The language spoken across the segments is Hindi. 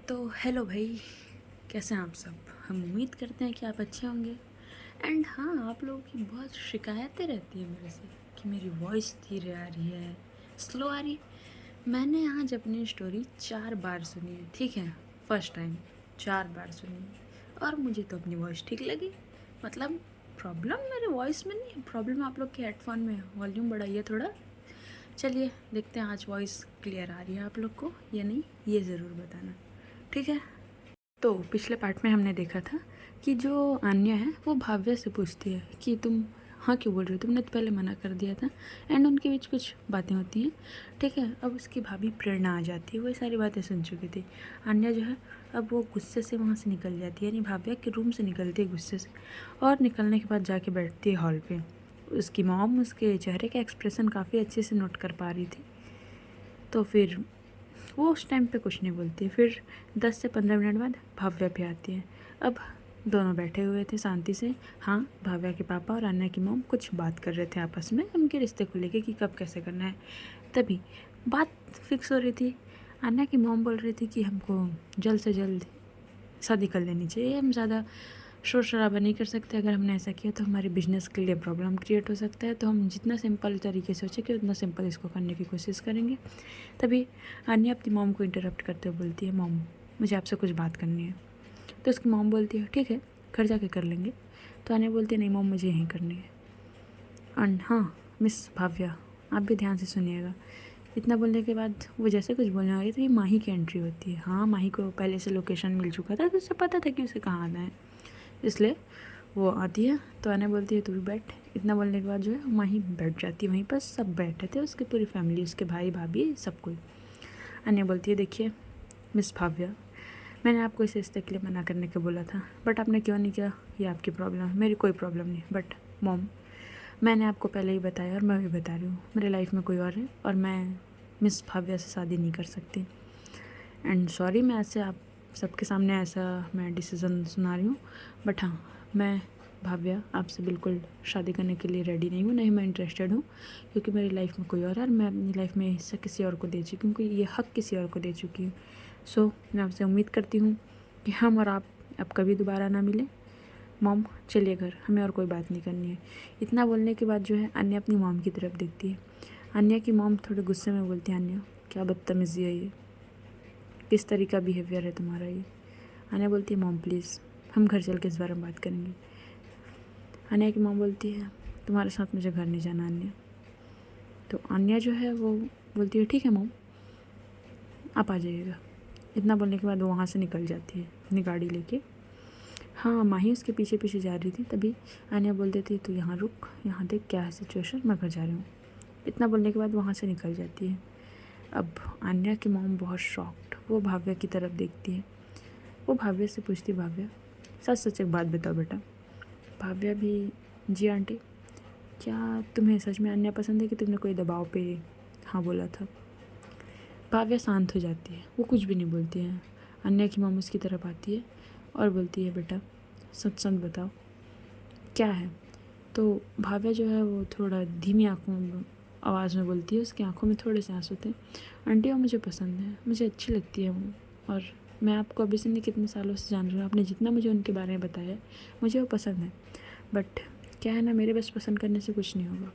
तो हेलो भाई, कैसे हैं आप सब। हम उम्मीद करते हैं कि आप अच्छे होंगे। एंड हाँ, आप लोगों की बहुत शिकायतें रहती है मेरे से कि मेरी वॉइस धीरे आ रही है, स्लो आ रही है। मैंने आज अपनी स्टोरी 4 बार सुनी है, ठीक है। फर्स्ट टाइम 4 बार सुनी है और मुझे तो अपनी वॉइस ठीक लगी। मतलब प्रॉब्लम मेरे वॉइस में नहीं है, प्रॉब्लम आप लोग के हेडफोन में है। वॉल्यूम बढ़ाइए थोड़ा। चलिए देखते हैं आज वॉइस क्लियर आ रही है आप लोग को या नहीं, ये ज़रूर बताना, ठीक है। तो पिछले पार्ट में हमने देखा था कि जो आन्या है वो भाव्या से पूछती है कि तुम हाँ क्यों बोल रही हो, तुमने तो पहले मना कर दिया था। एंड उनके बीच कुछ बातें होती हैं, ठीक है। अब उसकी भाभी प्रेरणा आ जाती है, वो सारी बातें सुन चुकी थी। आन्या जो है अब वो गुस्से से वहाँ से निकल जाती है, यानी भाव्या के रूम से निकलती है गुस्से से। और निकलने के बाद जाके बैठती है हॉल पे। उसकी मॉम उसके चेहरे का एक्सप्रेशन काफ़ी अच्छे से नोट कर पा रही थी। तो फिर वो उस टाइम पे कुछ नहीं बोलती। फिर 10 से 15 मिनट बाद भाव्या भी आती है। अब दोनों बैठे हुए थे शांति से। हाँ, भाव्या के पापा और अन्या की मॉम कुछ बात कर रहे थे आपस में उनके रिश्ते को लेके कि कब कैसे करना है। तभी बात फिक्स हो रही थी। अन्या की मॉम बोल रही थी कि हमको जल्द से जल्द शादी कर लेनी चाहिए, हम ज़्यादा शोर शराबा नहीं कर सकते। अगर हमने ऐसा किया तो हमारे बिजनेस के लिए प्रॉब्लम क्रिएट हो सकता है, तो हम जितना सिंपल तरीके से हो सके उतना सिंपल इसको करने की कोशिश करेंगे। तभी आन्या अपनी मॉम को इंटरप्ट करते हुए बोलती है, मॉम मुझे आपसे कुछ बात करनी है। तो उसकी मॉम बोलती है ठीक है, घर जाके कर लेंगे। तो आन्या बोलती है नहीं मॉम, मुझे यहीं करनी है। एंड हाँ मिस भाव्या, आप भी ध्यान से सुनिएगा। इतना बोलने के बाद वो जैसे कुछ बोलने वाली तो ये माही की एंट्री होती है। हाँ, माही को पहले से लोकेशन मिल चुका था तो उसे पता था कि उसे कहाँ आना है, इसलिए वो आती है। तो आने बोलती है तू भी बैठ। इतना बोलने के बाद जो है माही बैठ जाती है वहीं पर। सब बैठे थे, उसकी पूरी फैमिली, उसके भाई भाभी सब कोई। अन्य बोलती है देखिए मिस भाव्या, मैंने आपको इस रिश्ते के लिए मना करने के बोला था, बट आपने क्यों नहीं किया, ये आपकी प्रॉब्लम है, मेरी कोई प्रॉब्लम नहीं। बट मॉम, मैंने आपको पहले ही बताया और मैं भी बता रही हूँ, मेरे लाइफ में कोई और है और मैं मिस भाव्या से शादी नहीं कर सकती। एंड सॉरी मैं ऐसे आप सबके सामने ऐसा मैं डिसीज़न सुना रही हूँ, बट हाँ, मैं भाव्या आपसे बिल्कुल शादी करने के लिए रेडी नहीं हूँ, नहीं मैं इंटरेस्टेड हूँ। क्योंकि मेरी लाइफ में कोई और है और मैं अपनी लाइफ में हिस्सा किसी और को दे चुकी हूँ, क्योंकि ये हक किसी और को दे चुकी हूँ। सो मैं आपसे उम्मीद करती हूँ कि हम और आप अब कभी दोबारा ना मिलें। मॉम चलिए घर, हमें और कोई बात नहीं करनी है। इतना बोलने के बाद जो है अन्य अपनी मॉम की तरफ देखती है। अन्य की मॉम थोड़े गुस्से में बोलती है, अन्य क्या बदतमीज़ी है ये, किस तरीका बिहेवियर है तुम्हारा ये। अन्या बोलती है मॉम प्लीज़ हम घर चल के इस बारे में बात करेंगे। अन्या की मॉम बोलती है तुम्हारे साथ मुझे घर नहीं जाना अन्या। तो अन्या जो है वो बोलती है ठीक है मॉम, आप आ जाइएगा। इतना बोलने के बाद वो वहाँ से निकल जाती है अपनी गाड़ी लेके। हाँ, माही उसके पीछे पीछे जा रही थी। तभी अन्या बोल देती है तू यहाँ रुक, यहाँ देख क्या है सिचुएशन, मैं घर जा रही हूँ। इतना बोलने के बाद वहाँ से निकल जाती है। अब अन्या की मॉम बहुत शॉक्ड, वो भाव्या की तरफ देखती है। वो भाव्या से पूछती, भाव्या सच सच एक बात बताओ बेटा। भाव्या भी, जी आंटी, क्या तुम्हें सच में अन्या पसंद है कि तुमने कोई दबाव पे हाँ बोला था। भाव्या शांत हो जाती है, वो कुछ भी नहीं बोलती है। अन्या की मॉम उसकी तरफ आती है और बोलती है बेटा सच सच बताओ क्या है। तो भाव्या जो है वो थोड़ा धीमी आँखों आवाज़ में बोलती है, उसकी आंखों में थोड़े से आंसू थे। आंटी वो मुझे पसंद है, मुझे अच्छी लगती है वो, और मैं आपको अभी से नहीं कितने सालों से जान रही हूँ, आपने जितना मुझे उनके बारे में बताया है मुझे वो पसंद है। बट क्या है ना, मेरे बस पसंद करने से कुछ नहीं होगा।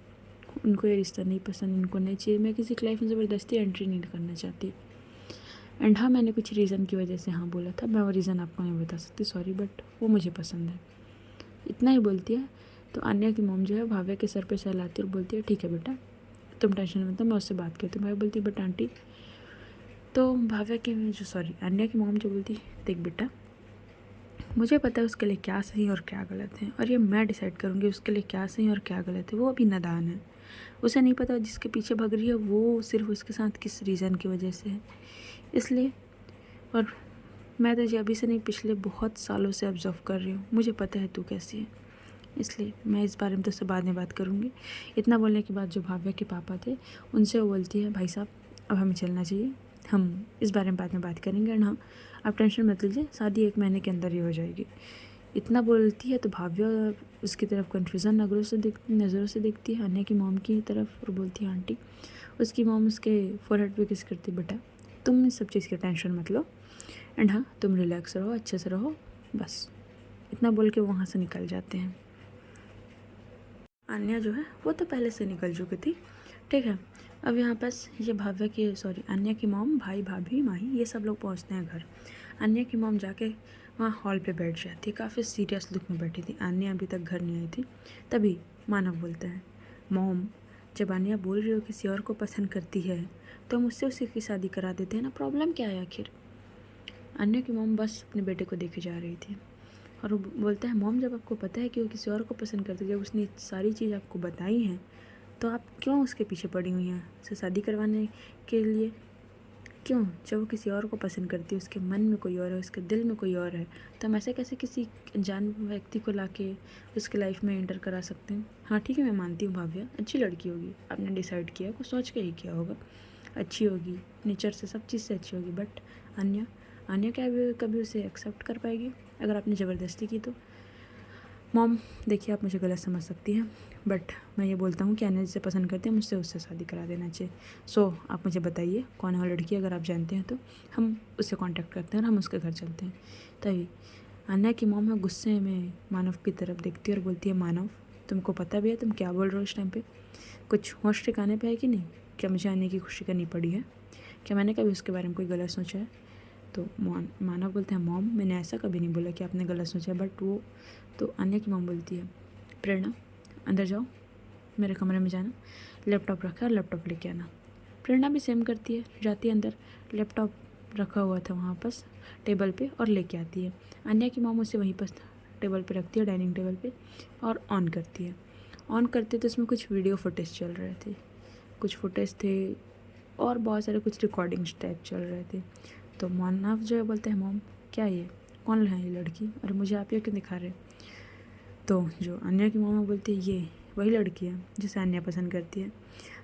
उनको ये रिश्ता नहीं पसंद, उनको नहीं चाहिए। मैं किसी की लाइफ में ज़बरदस्ती एंट्री नहीं करना चाहती। एंड हाँ, मैंने कुछ रीज़न की वजह से हाँ बोला था, मैं वो रीज़न आपको नहीं बता सकती, सॉरी, बट वो मुझे पसंद है। इतना ही बोलती है। तो अन्या की मॉम जो है भाव्या के सर पे सहलाती है और बोलती है ठीक है बेटा, तुम टेंशन मत लो, मैं उससे बात करती हूँ। भाई बोलती बट आंटी, तो भाव्या की जो सॉरी अन्या की मॉम जो बोलती देख बेटा, मुझे पता है उसके लिए क्या सही और क्या गलत है, और ये मैं डिसाइड करूँगी उसके लिए क्या सही और क्या गलत है। वो अभी नादान है, उसे नहीं पता जिसके पीछे भाग रही है वो सिर्फ उसके साथ किस रीज़न की वजह से है। इसलिए, और मैं तुझे अभी से नहीं पिछले बहुत सालों से ऑब्जर्व कर रही हूँ, मुझे पता है तू कैसी है, इसलिए मैं इस बारे में तुझसे बाद में बात करूँगी। इतना बोलने के बाद जो भाव्या के पापा थे उनसे वो बोलती है भाई साहब अब हमें चलना चाहिए, हम इस बारे में बाद में बात करेंगे। और हाँ, आप टेंशन मत लीजिए, शादी 1 महीने के अंदर ही हो जाएगी। इतना बोलती है तो भाव्या उसकी तरफ कन्फ्यूज़न नज़रों से देखती है अन्य की मॉम की तरफ और बोलती है आंटी। उसकी मॉम उसके फोरहेड पे किस करती, बेटा तुम इस सब चीज़ की टेंशन मत लो, एंड हाँ, तुम रिलैक्स रहो, अच्छे से रहो, बस इतना बोल के वहाँ से निकल जाते हैं। अन्या जो है वो तो पहले से निकल चुकी थी, ठीक है। अब यहाँ पास ये भाव्या की सॉरी अन्या की मॉम, भाई भाभी माही ये सब लोग पहुँचते हैं घर। अन्या की मॉम जाके वहाँ हॉल पे बैठ जाती है, काफ़ी सीरियस लुक में बैठी थी। अन्या अभी तक घर नहीं आई थी। तभी मानव बोलता है, मॉम जब अन्या बोल रही हो किसी और को पसंद करती है तो हम उससे उसी की शादी करा देते हैं ना, प्रॉब्लम क्या है आखिर। अन्या की मॉम बस अपने बेटे को देखे जा रही थी और वो बोलता है, मॉम जब आपको पता है कि वो किसी और को पसंद करती है, जब उसने सारी चीज़ आपको बताई हैं तो आप क्यों उसके पीछे पड़ी हुई हैं उसे शादी करवाने के लिए, क्यों? जब वो किसी और को पसंद करती है, उसके मन में कोई और है, उसके दिल में कोई और है, तो हम ऐसे कैसे किसी अनजान व्यक्ति को लाके उसके लाइफ में एंटर करा सकते हैं। हाँ ठीक है, मैं मानती हूँ भाव्या अच्छी लड़की होगी, आपने डिसाइड किया, कुछ सोच के ही किया होगा, अच्छी होगी नेचर से, सब चीज़ से अच्छी होगी, बट अन्य अन्य क्या कभी उसे एक्सेप्ट कर पाएगी अगर आपने ज़बरदस्ती की तो। मॉम देखिए, आप मुझे गलत समझ सकती हैं, बट मैं ये बोलता हूँ कि अन्य जिसे पसंद करते हैं मुझसे उससे शादी करा देना चाहिए। सो आप मुझे बताइए कौन है वो लड़की, अगर आप जानते हैं तो हम उससे कांटेक्ट करते हैं और हम उसके घर चलते हैं। तभी अन्या की मॉम है गुस्से में मानव की तरफ देखती है और बोलती है, मानव तुमको पता भी है तुम क्या बोल रहे हो इस टाइम पे, कुछ होश ठिकाने पे है कि नहीं? क्या मुझे अन्य की खुशी करनी पड़ी है? क्या मैंने कभी उसके बारे में कोई गलत सोचा है? तो मानव बोलते हैं, मॉम मैंने ऐसा कभी नहीं बोला कि आपने गलत सोचा है, बट वो तो अन्य की मॉम बोलती है, प्रेरणा अंदर जाओ, मेरे कमरे में जाना, लैपटॉप रखा है और लैपटॉप लेके आना। प्रेरणा भी सेम करती है, जाती है अंदर, लैपटॉप रखा हुआ था वहाँ पर टेबल पे और लेके आती है। अन्य की मॉम उसे वहीं पर टेबल पे रखती है, डाइनिंग टेबल पे, और ऑन करती है। ऑन करते तो इसमें कुछ वीडियो फुटेज चल रहे थे, कुछ फुटेज थे और बहुत सारे कुछ रिकॉर्डिंग्स टाइप चल रहे थे। तो मानव जो है बोलते हैं, मॉम क्या ये, कौन है ये लड़की, और मुझे आप ये क्यों दिखा रहे? तो जो अन्या की मॉम बोलती है, ये वही लड़की है जिसे अन्या पसंद करती है।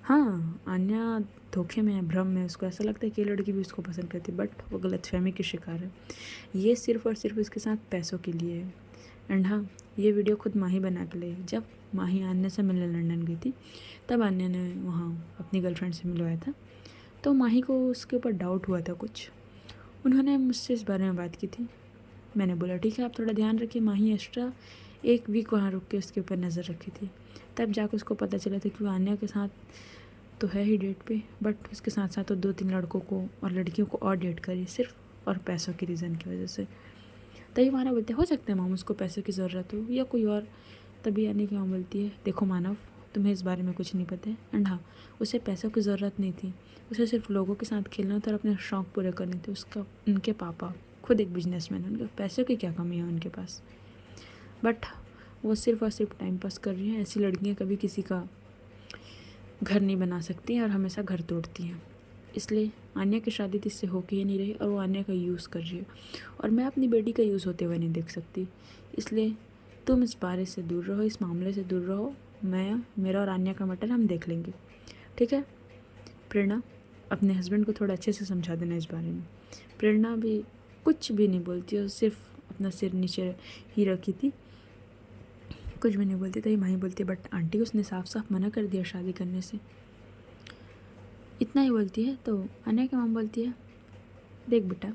हाँ, अन्या धोखे में है, भ्रम में, उसको ऐसा लगता है कि ये लड़की भी उसको पसंद करती है, बट वो गलतफहमी की शिकार है। ये सिर्फ और सिर्फ इसके साथ पैसों के लिए है। एंड हाँ, ये वीडियो खुद माही बना के लाई। जब माही अन्य से मिलने लंदन गई थी तब अन्य ने वहाँ अपनी गर्लफ्रेंड से मिलवाया था, तो माही को उसके ऊपर डाउट हुआ था कुछ। उन्होंने मुझसे इस बारे में बात की थी। मैंने बोला ठीक है, आप थोड़ा ध्यान रखिए। माही एक्स्ट्रा एक वीक वहाँ रुक के उसके ऊपर नज़र रखी थी, तब जाकर उसको पता चला था कि वो अन्य के साथ तो है ही डेट पे, बट उसके साथ साथ वो 2-3 लड़कों को और लड़कियों को और डेट करी, सिर्फ और पैसों की रीज़न की वजह से। तभी मानव बोलते, हो सकता है माम उसको पैसों की ज़रूरत हो या कोई और। तभी अन्य की माँ बोलती है, देखो मानव तुम्हें इस बारे में कुछ नहीं पता है, एंड हाँ उसे पैसों की ज़रूरत नहीं थी, उसे सिर्फ लोगों के साथ खेलना था और अपने शौक़ पूरे करने थे। उसका उनके पापा खुद एक बिजनेसमैन है, उनके पैसों की क्या कमी है उनके पास, बट वो सिर्फ और सिर्फ टाइम पास कर रही हैं। ऐसी लड़कियां कभी किसी का घर नहीं बना सकती हैं और हमेशा घर तोड़ती हैं। इसलिए आन्या की शादी तो इससे होके ही नहीं रही और वो आन्या का यूज़ कर रही है, और मैं अपनी बेटी का यूज़ होते हुए नहीं देख सकती। इसलिए तुम इस बारे से दूर रहो, इस मामले से दूर रहो। मेरा और आन्या का मैटर हम देख लेंगे, ठीक है? प्रेरणा अपने हस्बैंड को थोड़ा अच्छे से समझा देना इस बारे में। प्रेरणा भी कुछ भी नहीं बोलती और सिर्फ अपना सिर नीचे ही रखी थी, कुछ भी नहीं बोलती। तो ये माही बोलती है, बट आंटी उसने साफ साफ मना कर दिया शादी करने से, इतना ही बोलती है। तो अन्या की माँ बोलती है, देख बेटा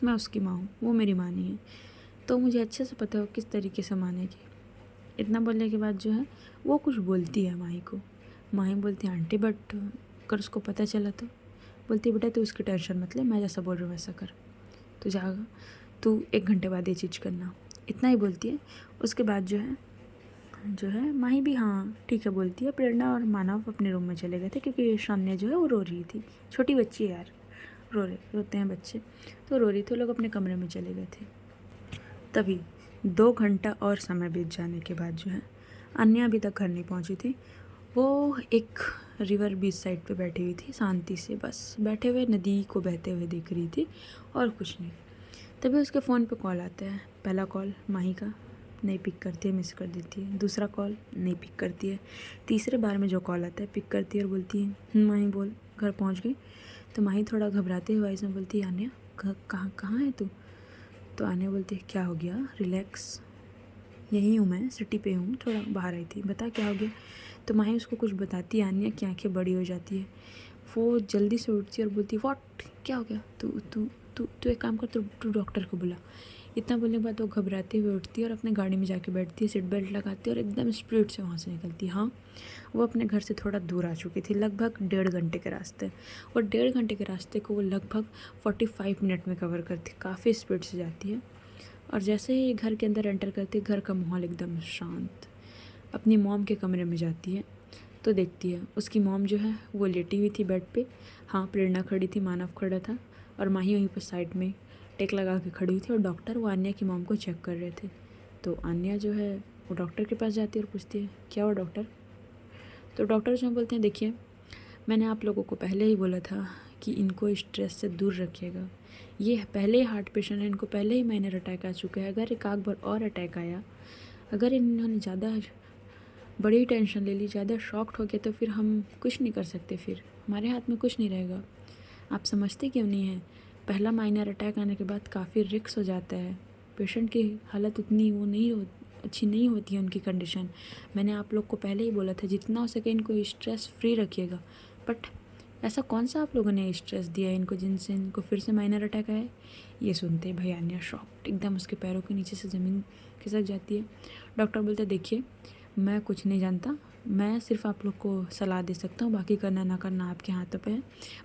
मैं उसकी माँ हूँ, वो मेरी माँ नहीं है, तो मुझे अच्छे से पता है किस तरीके से मानेगी। इतना बोलने के बाद जो है वो कुछ बोलती है माही को। माही बोलती है, आंटी बट अगर उसको पता चला तो? बोलती है, बेटा तू उसकी टेंशन मत ले, मैं जैसा बोल रहा हूँ वैसा कर, तू जाएगा, तू 1 घंटे बाद ये चीज़ करना। इतना ही बोलती है। उसके बाद जो है माही भी हाँ ठीक है बोलती है। प्रेरणा और मानव अपने रूम में चले गए थे क्योंकि शान्या जो है वो रो रही थी। छोटी बच्ची है यार, रोते हैं बच्चे, तो रो रही थी। लोग अपने कमरे में चले गए थे। तभी 2 घंटा और समय बीत जाने के बाद जो है अन्या अभी तक घर नहीं पहुंची थी। वो एक रिवर बीच साइड पे बैठी हुई थी शांति से, बस बैठे हुए नदी को बहते हुए देख रही थी और कुछ नहीं। तभी उसके फ़ोन पे कॉल आता है। पहला कॉल माही का, नहीं पिक करती है, मिस कर देती है। दूसरा कॉल नहीं पिक करती है। तीसरे बार में जो कॉल आता है पिक करती है और बोलती है, माही बोल घर पहुंच गई? तो माही थोड़ा घबराते हुए इसमें बोलती है, आन्या कहाँ है तू? तो आन्या बोलती है, क्या हो गया, रिलैक्स, यहीं हूँ मैं, सिटी पे हूँ, थोड़ा बाहर आई थी, बता क्या हो गया। तो माही उसको कुछ बताती है। आन्या की आंखें बड़ी हो जाती है, वो जल्दी से उठती है और बोलती है, व्हाट, क्या हो गया? तू तू तू तू एक काम कर, तू डॉक्टर को बुला। इतना बोलने के बाद वो घबराते हुए उठती है और अपने गाड़ी में जाके बैठती है, सीट बेल्ट लगाती है और एकदम स्पीड से वहाँ से निकलती है। हाँ, वो अपने घर से थोड़ा दूर आ चुकी थी, लगभग 1.5 घंटे के रास्ते, और 1.5 घंटे के रास्ते को वो लगभग 45 मिनट में कवर करती, काफ़ी स्पीड से जाती है। और जैसे ही घर के अंदर एंटर करती है, घर का माहौल एकदम शांत। अपनी मॉम के कमरे में जाती है तो देखती है उसकी मॉम जो है वो लेटी हुई थी बेड पे। हाँ, प्रेरणा खड़ी थी, मानव खड़ा था और माही वहीं पर साइड में टेक लगा के खड़ी हुई थी, और डॉक्टर वो आन्या की मॉम को चेक कर रहे थे। तो आन्या जो है वो डॉक्टर के पास जाती है और पूछती है, क्या हुआ डॉक्टर? तो डॉक्टर जो बोलते हैं, देखिए मैंने आप लोगों को पहले ही बोला था कि इनको स्ट्रेस से दूर रखिएगा। ये पहले ही हार्ट पेशेंट है, इनको पहले ही माइनर अटैक आ चुका है। अगर एक आध बार और अटैक आया, अगर इन्होंने ज़्यादा बड़ी टेंशन ले ली, ज़्यादा शॉक्ड हो गए, तो फिर हम कुछ नहीं कर सकते, फिर हमारे हाथ में कुछ नहीं रहेगा। आप समझते क्यों नहीं हैं? पहला माइनर अटैक आने के बाद काफ़ी रिस्क हो जाता है, पेशेंट की हालत उतनी वो नहीं हो अच्छी नहीं होती है उनकी कंडीशन। मैंने आप लोग को पहले ही बोला था जितना हो सके इनको स्ट्रेस फ्री रखिएगा, बट ऐसा कौन सा आप लोगों ने स्ट्रेस दिया है इनको जिनसे इनको फिर से माइनर अटैक आया? ये सुनते ही भाई आन्या शॉक्ड, एकदम उसके पैरों के नीचे से ज़मीन खिसक जाती है। डॉक्टर बोलते, देखिए मैं कुछ नहीं जानता, मैं सिर्फ आप लोग को सलाह दे सकता हूँ, बाकी करना ना करना आपके हाथों पे है।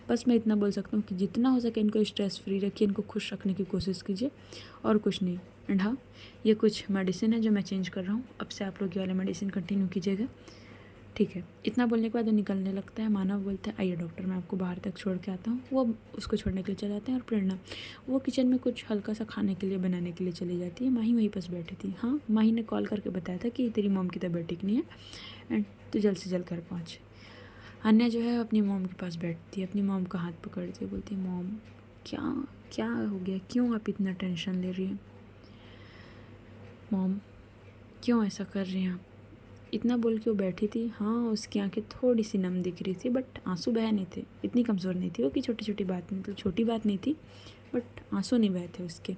बस मैं इतना बोल सकता हूँ कि जितना हो सके इनको स्ट्रेस फ्री रखिए, इनको खुश रखने की कोशिश कीजिए, और कुछ नहीं। एंड हाँ, ये कुछ मेडिसिन है जो मैं चेंज कर रहा हूँ, अब से आप लोग ये वाले मेडिसिन कंटिन्यू कीजिएगा, ठीक है? इतना बोलने के बाद वो निकलने लगता है। मानव बोलता है, आइए डॉक्टर मैं आपको बाहर तक छोड़ के आता हूँ। वो उसको छोड़ने के लिए चले जाते हैं, और प्रेरणा वो किचन में कुछ हल्का सा खाने के लिए बनाने के लिए चली जाती है। माही वहीं पास बैठी थी। हाँ, माही ने कॉल करके बताया था कि तेरी मॉम की तबीयत ठीक नहीं है एंड तू जल्द से जल्द घर पहुँच। अन्या जो है अपनी मॉम के पास बैठती है, अपनी मॉम का हाथ पकड़ती है, बोलती है, मॉम क्या क्या हो गया, क्यों आप इतना टेंशन ले रही हैं? मॉम क्यों ऐसा कर रही हैं आप? इतना बोल के वो बैठी थी। हाँ, उसकी आंखें थोड़ी सी नम दिख रही थी, बट आंसू बह नहीं थे, इतनी कमज़ोर नहीं थी वो कि छोटी छोटी बात, मतलब छोटी बात नहीं थी, बट आंसू नहीं बहे थे उसके।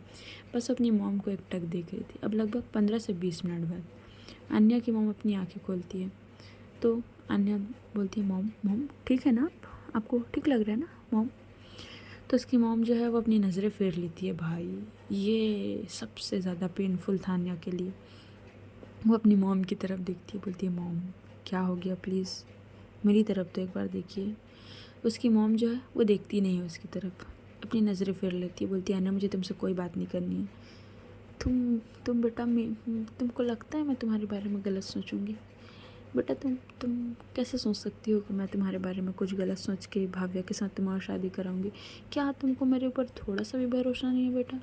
बस अपनी मॉम को एकटक देख रही थी। अब लगभग 15 से 20 मिनट बाद अन्या की मॉम अपनी आंखें खोलती है, तो अन्या बोलती है, मॉम मॉम ठीक है ना आपको ठीक लग रहा है ना मॉम? तो उसकी मॉम जो है वो अपनी नज़रें फेर लेती है। भाई ये सबसे ज़्यादा पेनफुल था अन्या के लिए। वो अपनी मॉम की तरफ देखती है, बोलती है, मॉम क्या हो गया, प्लीज़ मेरी तरफ तो एक बार देखिए। उसकी मॉम जो है वो देखती नहीं है उसकी तरफ, अपनी नज़रें फेर लेती है, बोलती है, अन्ना मुझे तुमसे कोई बात नहीं करनी है। तुम बेटा, तुमको लगता है मैं तुम्हारे बारे में गलत सोचूंगी? बेटा तुम कैसे सोच सकती हो कि मैं तुम्हारे बारे में कुछ गलत सोच के भाव्या के साथ तुम्हारी शादी कराऊंगी? क्या तुमको मेरे ऊपर थोड़ा सा भी भरोसा नहीं है बेटा?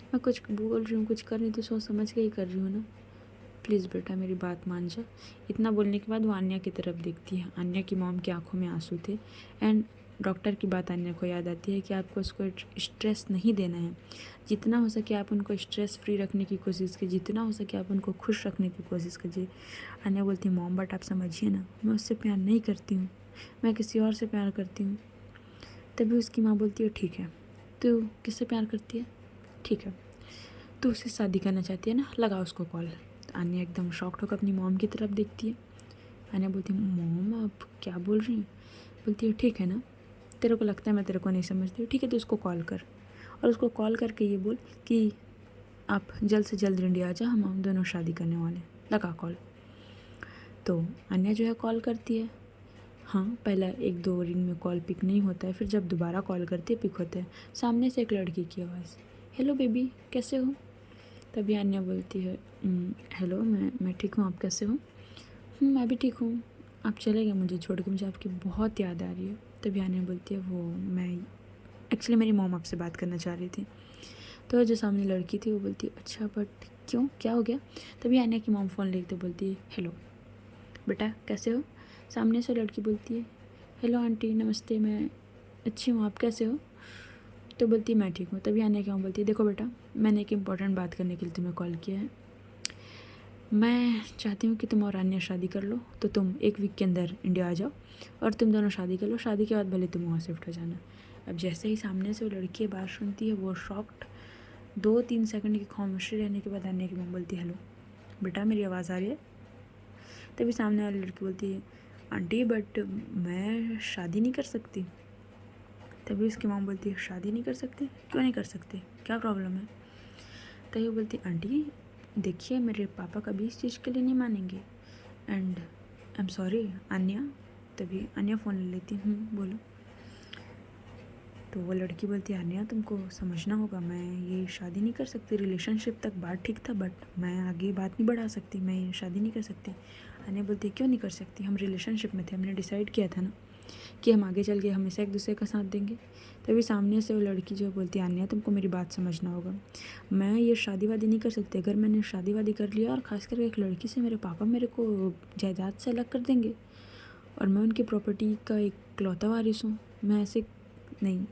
मैं कुछ बोल रही हूँ, कुछ कर रही हूँ तो सोच समझ के ही कर रही हूँ ना। प्लीज़ बेटा मेरी बात मान जा। इतना बोलने के बाद वो आन्या की तरफ देखती है। आन्या की मॉम की आंखों में आंसू थे, एंड डॉक्टर की बात आन्या को याद आती है कि आपको उसको स्ट्रेस नहीं देना है। जितना हो सके आप उनको स्ट्रेस फ्री रखने की कोशिश कीजिए, जितना हो सके आप उनको खुश रखने की कोशिश कीजिए। आन्या बोलती है, मॉम बट आप समझिए ना, मैं उससे प्यार नहीं करती हूँ, मैं किसी और से प्यार करती हूँ। तभी उसकी माँ बोलती है, ठीक है तो किससे प्यार करती है? ठीक है, तो उससे शादी करना चाहती है ना, लगा उसको कॉल। तो आन्या एकदम शॉक्ड होकर अपनी मॉम की तरफ देखती है। आन्या बोलती है, मॉम आप क्या बोल रही हैं? बोलती है, ठीक है ना, तेरे को लगता है मैं तेरे को नहीं समझती हूँ, ठीक है तो उसको कॉल कर, और उसको कॉल करके ये बोल कि आप जल्द से जल्द इंडिया आ जा, हम दोनों शादी करने वाले हैं। लगा कॉल। तो आन्या जो है कॉल करती है। हाँ, पहला 1-2 रिंग में कॉल पिक नहीं होता है, फिर जब दोबारा कॉल करती है पिक होता है। सामने से एक लड़की की आवाज़, हेलो बेबी कैसे हो? तभी अन्या बोलती है, हेलो मैं ठीक हूँ, आप कैसे हो? मैं भी ठीक हूँ, आप चले गए मुझे छोड़ के, मुझे आपकी बहुत याद आ रही है। तभी अन्या बोलती है, वो मैं एक्चुअली मेरी मॉम आपसे बात करना चाह रही थी। तो जो सामने लड़की थी वो बोलती है, अच्छा बट क्यों, क्या हो गया? तभी अन्या की मॉम फ़ोन लेते बोलती है, हेलो बेटा कैसे हो? सामने से लड़की बोलती है, हेलो आंटी नमस्ते, मैं अच्छी हूँ, आप कैसे हो? तो बोलती है, मैं ठीक हूँ। तभी अन्या की मॉम बोलती है, देखो बेटा मैंने एक इम्पॉर्टेंट बात करने के लिए तुम्हें कॉल किया है। मैं चाहती हूँ कि तुम और अन्या शादी कर लो, तो तुम 1 वीक के अंदर इंडिया आ जाओ और तुम दोनों शादी कर लो, शादी के बाद भले तुम वहाँ शिफ्ट हो जाना। अब जैसे ही सामने से वो लड़की बात सुनती है वो शॉक्ड, 2-3 सेकंड की खामोशी रहने के बाद अन्या की मॉम बोलती है, हेलो बेटा मेरी आवाज़ आ रही है? तभी सामने वाली लड़की बोलती है, आंटी बट मैं शादी नहीं कर सकती। तभी उसकी मॉम बोलती है शादी नहीं कर सकते? क्यों नहीं कर सकते, क्या प्रॉब्लम है? तभी वो बोलती आंटी देखिए मेरे पापा कभी इस चीज़ के लिए नहीं मानेंगे एंड आई एम सॉरी अन्या। तभी अन्या फ़ोन ले लेती बोलो। तो वो लड़की बोलती है अन्या तुमको समझना होगा, मैं ये शादी नहीं कर सकती, रिलेशनशिप तक बात ठीक था बट मैं आगे बात नहीं बढ़ा सकती, मैं ये शादी नहीं कर सकती। अन्या बोलती है क्यों नहीं कर सकती, हम रिलेशनशिप में थे, हमने डिसाइड किया था ना कि हम आगे चल के हमेशा एक दूसरे का साथ देंगे। तभी सामने से वो लड़की जो बोलती है अन्या तुमको मेरी बात समझना होगा, मैं ये शादी वादी नहीं कर सकती, अगर मैंने शादी वादी कर लिया और ख़ासकर एक लड़की से मेरे पापा मेरे को जायदाद से अलग कर देंगे और मैं उनकी प्रॉपर्टी का एक इकलौता वारिस हूँ, मैं ऐसे नहीं,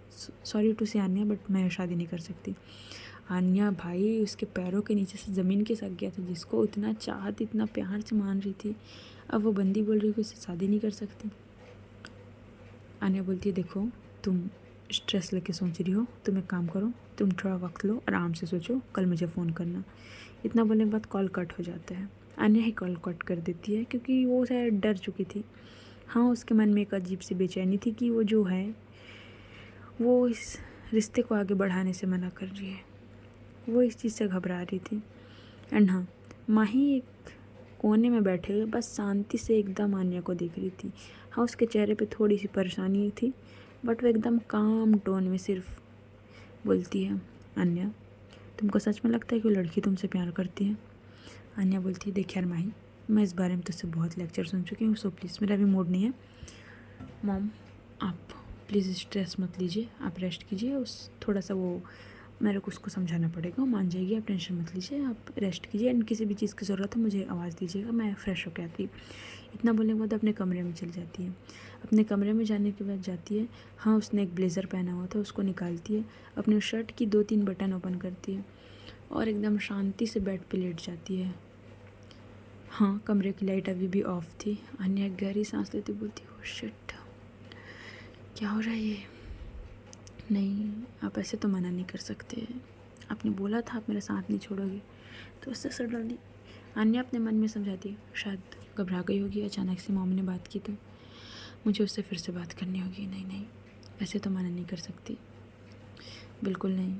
सॉरी टू से अन्या बट मैं शादी नहीं कर सकती। अन्या भाई उसके पैरों के नीचे से ज़मीन खिसक गया था, जिसको इतना चाहत इतना प्यार से मान रही थी, अब वो बंदी बोल रही कि उससे शादी नहीं कर सकती। अन्या बोलती है देखो तुम स्ट्रेस लेके सोच रही हो, तुम एक काम करो, तुम थोड़ा वक्त लो, आराम से सोचो, कल मुझे फ़ोन करना। इतना बोलने के बाद कॉल कट हो जाता है। अन्या ही कॉल कट कर देती है क्योंकि वो शायद डर चुकी थी। हाँ उसके मन में एक अजीब सी बेचैनी थी कि वो जो है वो इस रिश्ते को आगे बढ़ाने से मना कर रही है, वो इस चीज़ से घबरा रही थी। एंड हाँ माही एक कोने में बैठे हुए बस शांति से एकदम अन्या को देख रही थी। हाँ उसके चेहरे पे थोड़ी सी परेशानी थी बट वो एकदम काम टोन में सिर्फ बोलती है अन्या तुमको सच में लगता है कि वो लड़की तुमसे प्यार करती है? अन्या बोलती है देख यार माही मैं इस बारे में तुझसे बहुत लेक्चर सुन चुकी हूँ, सो प्लीज़ मेरा अभी मूड नहीं है। मॉम आप प्लीज़ स्ट्रेस मत लीजिए, आप रेस्ट कीजिए, उस थोड़ा सा वो मेरे को उसको समझाना पड़ेगा, वो मान जाएगी, आप टेंशन मत लीजिए, आप रेस्ट कीजिए एंड किसी भी चीज़ की ज़रूरत है मुझे आवाज़ दीजिएगा, मैं फ्रेश होकर आती। इतना बोलने के बाद अपने कमरे में चली जाती है। अपने कमरे में जाने के बाद जाती है, हाँ उसने एक ब्लेज़र पहना हुआ था उसको निकालती है, अपने शर्ट की 2-3 बटन ओपन करती है और एकदम शांति से बेड पे लेट जाती है। हाँ कमरे की लाइट अभी भी ऑफ थी। अन्या गहरी सांस लेती बोलती ओह शिट क्या हो रहा है ये? नहीं आप ऐसे तो मना नहीं कर सकते, आपने बोला था आप मेरा साथ नहीं छोड़ोगे, तो उससे सडनली अन्या अपने मन में समझाती है शायद घबरा गई होगी, अचानक से मॉम ने बात की तो मुझे उससे फिर से बात करनी होगी। नहीं नहीं ऐसे तो मना नहीं कर सकती, बिल्कुल नहीं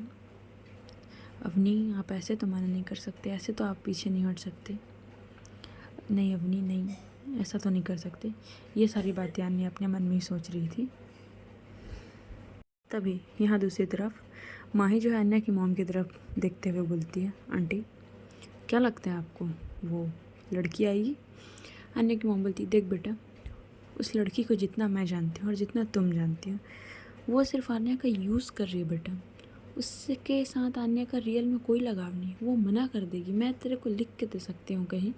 अवनी, आप ऐसे तो मना नहीं कर सकते, ऐसे तो आप पीछे नहीं हट सकते। नहीं अवनी नहीं ऐसा तो नहीं कर सकते। ये सारी बातें अन्या अपने मन में ही सोच रही थी। तभी यहाँ दूसरी तरफ माही जो है अन्या की मॉम की तरफ देखते हुए बोलती है आंटी क्या लगता है आपको वो लड़की आएगी? अन्या की मॉम बोलती देख बेटा उस लड़की को जितना मैं जानती हूँ और जितना तुम जानती हो वो सिर्फ अन्या का यूज़ कर रही है बेटा, उसके साथ अन्या का रियल में कोई लगाव नहीं, वो मना कर देगी, मैं तेरे को लिख के दे सकती हूँ कहीं,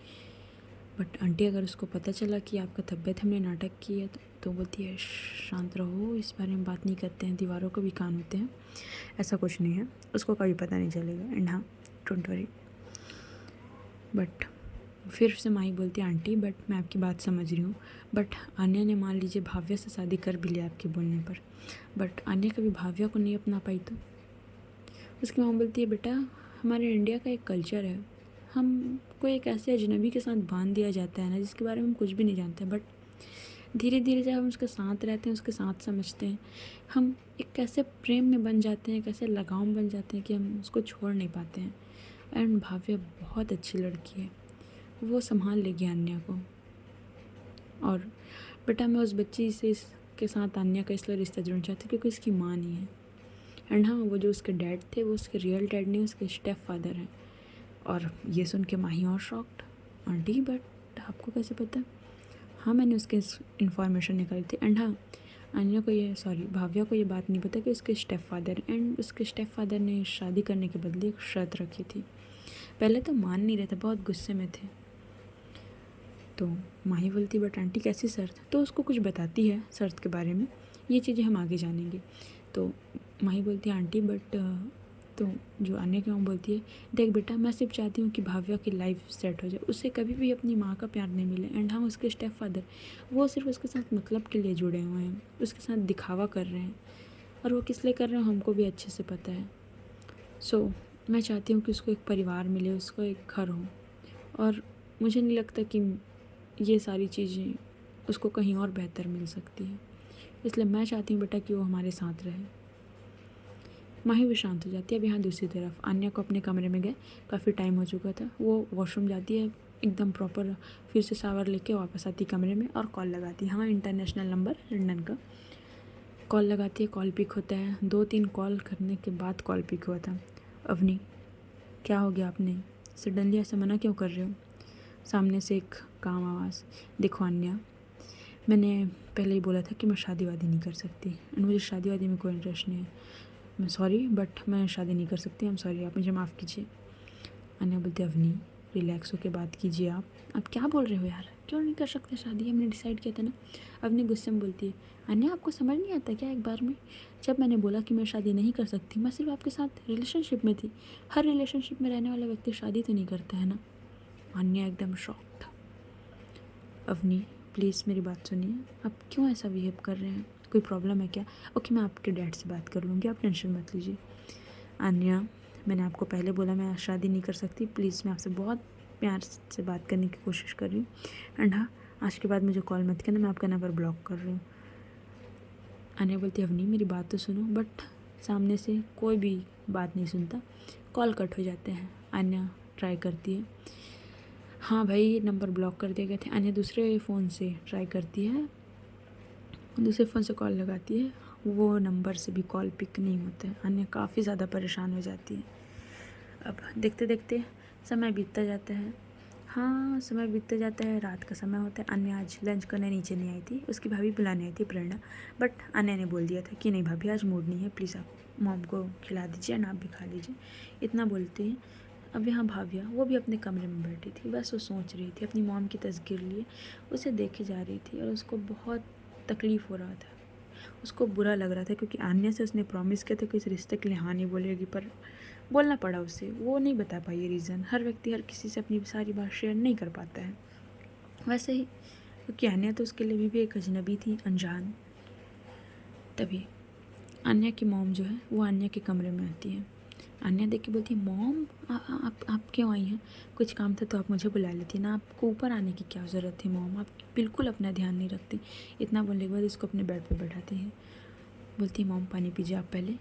बट आंटी अगर उसको पता चला कि आपका तबीयत हमने नाटक की है तो बोलती है शांत रहो, इस बारे में बात नहीं करते हैं, दीवारों को भी कान होते हैं, ऐसा कुछ नहीं है, उसको कभी पता नहीं चलेगा एंड हाँ डोंट वरी। बट फिर से माही बोलती है आंटी बट मैं आपकी बात समझ रही हूँ, बट अन्या ने मान लीजिए भाव्या से शादी कर भी लिया आपके बोलने पर, बट अन्या कभी भाव्या को नहीं अपना पाई तो? उसकी माँ बोलती है बेटा हमारे इंडिया का एक कल्चर है, हमको एक ऐसे अजनबी के साथ बांध दिया जाता है ना जिसके बारे में हम कुछ भी नहीं जानते, बट धीरे धीरे जब हम उसके साथ रहते हैं उसके साथ समझते हैं, हम एक कैसे प्रेम में बन जाते हैं, कैसे लगाव में बन जाते हैं कि हम उसको छोड़ नहीं पाते हैं। एंड भाव्या बहुत अच्छी लड़की है, वो संभाल लेगी अन्या को, और बेटा मैं उस बच्ची से इसके साथ अन्या का इसलिए रिश्ता जोड़ना चाहती हूँ क्योंकि उसकी माँ नहीं है। एंड हाँ वो जो उसके डैड थे वो उसके रियल डैड नहीं, उसके स्टेप फादर हैं। और ये सुन के माही और शॉक्ड, आंटी बट आपको कैसे पता? हाँ मैंने उसके इन्फॉर्मेशन निकाली थी। एंड हाँ अन्या को ये भाव्या को ये बात नहीं पता कि उसके स्टेप फादर एंड उसके स्टेप फादर ने शादी करने के बदले एक शर्त रखी थी। पहले तो मान नहीं रहे थे, बहुत गुस्से में थे। तो माही बोलती बट आंटी कैसी शर्त? तो उसको कुछ बताती है शर्त के बारे में, ये चीज़ें हम आगे जानेंगे। तो माही बोलती है आंटी बट तो जो अन्य की माँ बोलती है देख बेटा मैं सिर्फ चाहती हूँ कि भाव्या की लाइफ सेट हो जाए, उससे कभी भी अपनी माँ का प्यार नहीं मिले। एंड हम उसके स्टेप फादर वो सिर्फ उसके साथ मतलब के लिए जुड़े हुए हैं, उसके साथ दिखावा कर रहे हैं, और वो किस लिए कर रहे हैं हमको भी अच्छे से पता है। सो मैं चाहती हूँ कि उसको एक परिवार मिले, उसको एक घर हो, और मुझे नहीं लगता कि ये सारी चीज़ें उसको कहीं और बेहतर मिल सकती है। इसलिए मैं चाहती हूँ बेटा कि वो हमारे साथ रहे। माही भी शांत हो जाती है। अब यहाँ दूसरी तरफ आन्या को अपने कमरे में गए, काफ़ी टाइम हो चुका था। वो वॉशरूम जाती है एकदम प्रॉपर, फिर से शावर लेके वापस आती कमरे में और कॉल लगाती है। हाँ, इंटरनेशनल नंबर लंदन का। कॉल लगाती है, कॉल पिक होता है। 2-3 कॉल करने के बाद कॉल पिक हुआ था। अवनी, क्या हो गया आपने सडनली ऐसे मना क्यों कर रहे हो? सामने से एक काम आवाज़, देखो आन्या, मैंने पहले ही बोला था कि मैं शादी वादी नहीं कर सकती एंड मुझे शादी वादी में कोई इंटरेस्ट नहीं है। मैं सॉरी बट मैं शादी नहीं कर सकती। आई एम सॉरी, आप मुझे माफ़ कीजिए। अन्या बोलती, अवनी रिलैक्स होकर बात कीजिए। आप क्या बोल रहे हो यार, क्यों नहीं कर सकते शादी? हमने डिसाइड किया था ना। अवनी गुस्से में बोलती है, अन्या आपको समझ नहीं आता क्या? एक बार में जब मैंने बोला कि मैं शादी नहीं कर सकती, मैं सिर्फ आपके साथ रिलेशनशिप में थी। हर रिलेशनशिप में रहने वाला व्यक्ति शादी तो नहीं करता है ना। अन्या एकदम शॉक्ड। अवनी प्लीज़ मेरी बात सुनिए, आप क्यों ऐसा बिहेव कर रहे हैं? कोई प्रॉब्लम है क्या? ओके, मैं आपके डैड से बात कर लूँगी, आप टेंशन मत लीजिए। अन्या, मैंने आपको पहले बोला मैं शादी नहीं कर सकती। प्लीज़, मैं आपसे बहुत प्यार से बात करने की कोशिश कर रही हूँ एंड हाँ, आज के बाद मुझे कॉल मत करना, मैं आपका नंबर ब्लॉक कर रही हूँ। अन्या बोलती, अवनी मेरी बात तो सुनो। बट सामने से कोई भी बात नहीं सुनता, कॉल कट हो जाते हैं। अन्या ट्राई करती है, हाँ भाई नंबर ब्लॉक कर दिए गए थे। अन्या दूसरे फ़ोन से ट्राई करती है, दूसरे फ़ोन से कॉल लगाती है, वो नंबर से भी कॉल पिक नहीं होता है। अन्या काफ़ी ज़्यादा परेशान हो जाती है। अब देखते देखते समय बीतता जाता है। हाँ, समय बीतता जाता है, रात का समय होता है। अन्या आज लंच करने नीचे नहीं आई थी, उसकी भाभी बुलाने आई थी प्रेरणा। बट अन्या ने बोल दिया था कि नहीं भाभी, आज मूड नहीं है, प्लीज़ आप मॉम को खिला दीजिए एंड आप भी खा लीजिए। इतना बोलते हैं। अब यहाँ भाभिया वो भी अपने कमरे में बैठी थी, बस वो सोच रही थी, अपनी मॉम की तस्वीर लिए उसे देखे जा रही थी और उसको बहुत तकलीफ़ हो रहा था। उसको बुरा लग रहा था क्योंकि आन्या से उसने प्रॉमिस किया था कि इस रिश्ते के लिए हाँ नहीं बोलेगी, पर बोलना पड़ा उसे। वो नहीं बता पाई ये रीज़न। हर व्यक्ति हर किसी से अपनी सारी बात शेयर नहीं कर पाता है। वैसे ही क्योंकि आन्या तो उसके लिए भी एक अजनबी थी, अनजान। तभी आन्या की मॉम जो है वो आन्या के कमरे में आती है। आन्या देख के बोलती है, मॉम आप क्यों आई हैं? कुछ काम था तो आप मुझे बुला लेती ना, आपको ऊपर आने की क्या ज़रूरत थी मॉम? आप बिल्कुल अपना ध्यान नहीं रखती। इतना बोलने के बाद उसको अपने बेड पे बैठाती है। बोलती है, मॉम पानी पीजिए आप पहले।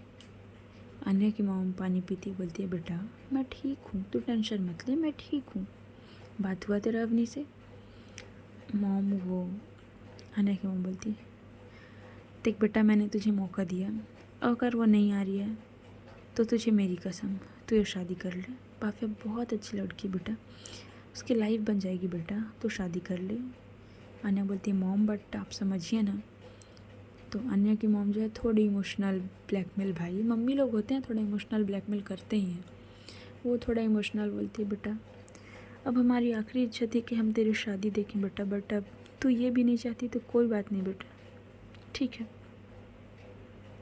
अन्या की मॉम पानी पीती बोलती है, बेटा मैं ठीक हूँ, तू टेंशन मत ले, मैं ठीक हूँ। बात हुआ तेरा अवनी से? मॉम वो अन्या की मॉम बोलती है, देख बेटा मैंने तुझे मौका दिया, अगर वो नहीं आ रही है तो तुझे मेरी कसम, तू ये शादी कर ले। भाभिया बहुत अच्छी लड़की बेटा, उसकी लाइफ बन जाएगी बेटा, तो शादी कर ले। अन्या बोलती है, मॉम बट आप समझिए ना। तो अन्या की मॉम जो है थोड़ी इमोशनल ब्लैकमेल, भाई मम्मी लोग होते हैं थोड़ा इमोशनल ब्लैकमेल करते ही हैं। वो थोड़ा इमोशनल बोलती है, बेटा अब हमारी आखिरी इच्छा थी कि हम तेरी शादी देखें बेटा, बट अब तू ये भी नहीं चाहती तो कोई बात नहीं बेटा, ठीक है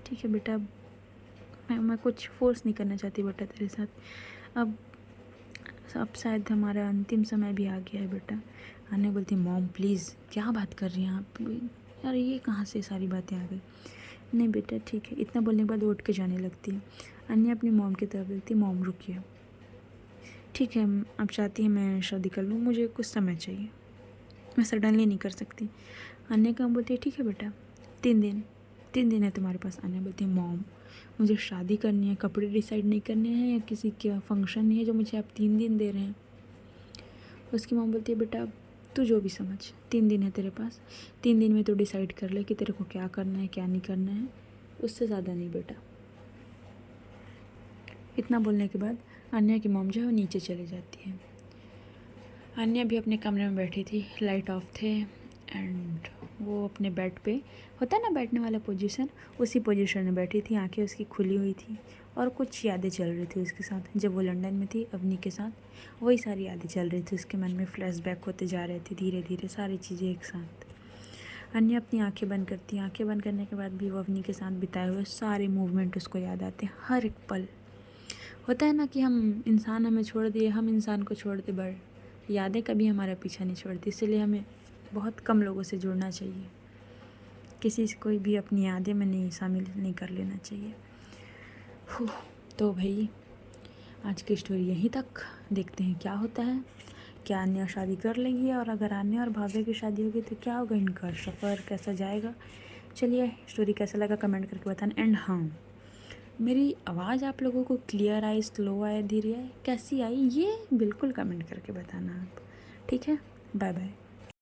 ठीक है बेटा। मैं कुछ फोर्स नहीं करना चाहती बेटा तेरे साथ। अब शायद हमारा अंतिम समय भी आ गया है बेटा। अन्या बोलती, मॉम प्लीज़ क्या बात कर रही हैं आप? यार ये कहाँ से सारी बातें आ गई? नहीं बेटा ठीक है। इतना बोलने के बाद वो उठ के जाने लगती है। अन्या अपनी मॉम की तरफ देखती है, मॉम रुकिए, ठीक है आप चाहती हैं मैं शादी कर लूँ, मुझे कुछ समय चाहिए, मैं सडनली नहीं कर सकती। अन्या का बोलती है, ठीक है बेटा 3 दिन है तुम्हारे पास। अन्या बोलती है, मॉम मुझे शादी करनी है, कपड़े डिसाइड नहीं करने हैं या किसी का फंक्शन नहीं है जो मुझे आप 3 दिन दे रहे हैं। उसकी मॉम बोलती है, बेटा तू जो भी समझ, 3 दिन है तेरे पास, 3 दिन में तू डिसाइड कर ले कि तेरे को क्या करना है क्या नहीं करना है, उससे ज़्यादा नहीं बेटा। इतना बोलने के बाद अन्या की मॉम जो है वो नीचे चली जाती है। अन्या भी अपने कमरे में बैठी थी, लाइट ऑफ थे एंड वो अपने बेड पे, होता है ना बैठने वाला पोजीशन, उसी पोजीशन में बैठी थी, आंखें उसकी खुली हुई थी और कुछ यादें चल रही थी उसके साथ। जब वो लंदन में थी अवनी के साथ, वही सारी यादें चल रही थी उसके मन में, फ्लैशबैक होते जा रहे थे धीरे धीरे सारी चीज़ें एक साथ। अन्या अपनी आंखें बंद करती है, आंखें बंद करने के बाद भी वो अवनी के साथ बिताए हुए सारे मूवमेंट उसको याद आते हैं, हर एक पल। होता है ना कि हम इंसान हमें छोड़ दिए, हम इंसान को छोड़ दे, बट यादें कभी हमारा पीछा नहीं छोड़ती। इसलिए हमें बहुत कम लोगों से जुड़ना चाहिए, किसी से कोई भी अपनी यादें में नहीं शामिल नहीं कर लेना चाहिए। तो भाई आज की स्टोरी यहीं तक, देखते हैं क्या होता है। क्या अन्या शादी कर लेंगी, और अगर अन्या और भाभी की शादी होगी तो क्या होगा, इनका सफ़र कैसा जाएगा। चलिए स्टोरी कैसा लगा कमेंट करके बताना। एंड हाँ, मेरी आवाज़ आप लोगों को क्लियर आई, स्लो आया, धीरे आई, कैसी आई, ये बिल्कुल कमेंट करके बताना आप। ठीक है, बाय बाय।